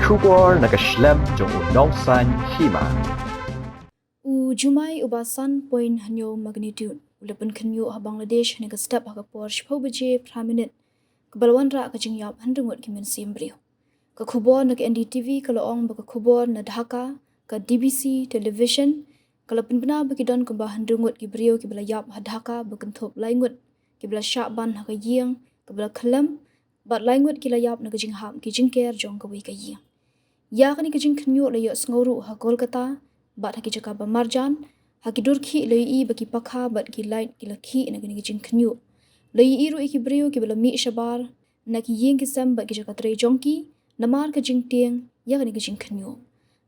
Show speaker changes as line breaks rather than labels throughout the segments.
Shubor nakaslem jong unongsan Hima.
Jumai ubasan point hanyo magnitude. Ulapan Khynniuh ha Bangladesh nega step ha kapor shpau baje praminute. Kebalwan ra kajing yap Ngut kimen simbrio. Ka khubor nag NDTV kalau ong baka khubor na Dhaka ka DBC television kalau penbena bagi don ke bah Ngut kibrio kibala yap ha Dhaka bakenthop laingut kibala syaban ha ka yeng kibala khalam bat laingut kila yap na kajing hap kijing ker jong ka wi ka yeng. Ya kani kajing Khynniuh la yo sngoru ha Kolkata bat ha kijaka ba marjan ha kidurki lei baki pakha bat ki light ki lakhi na kani kajing Khynniuh lei iru ikibrio kibala mi shabar na ki yeng kisam bat kijaka tre jongki namar kajing tieng ya kani kajing Khynniuh.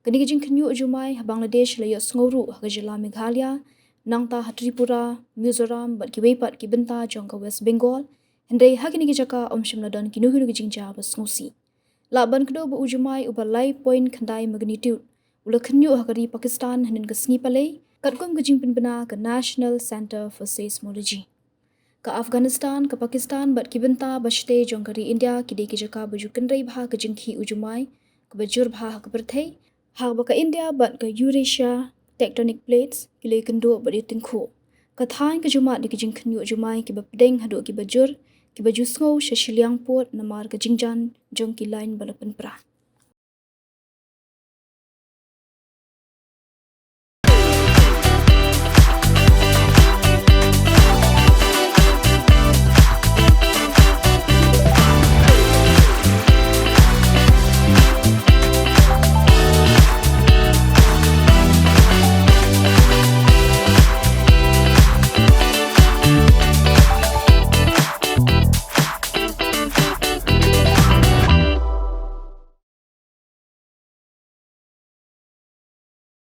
Kani kajing Khynniuh Jumai ha Bangladesh la yo sngoru ha kajila Meghalaya nangta ha Tripura Mizoram bat ki weipat ki benta jong ka West Bengal hendai ha kani kijaka omshim ladon kinuhinu kajing ja ba sngosi. Laban kedua bu Jumai ubalai point khandai magnitude ula Khynniuh hakari Pakistan hanin ke sni palai katkom kajing penbena ke National Center for Seismology ka Afghanistan ke Pakistan bat kibenta bashte jong kari India kidai kijaka baju kendrai bha kajing khi Jumai ke bajur bha ke berthai ha ba ka India bat ke Eurasia tectonic plates kile kendo bat itingkhu ka thain ke Jumat di kajing Khynniuh Jumai ke bapdeng hadu ki bajur ki baju sngo shashiliang pot namar ke jingjan jong ki line balapan pra.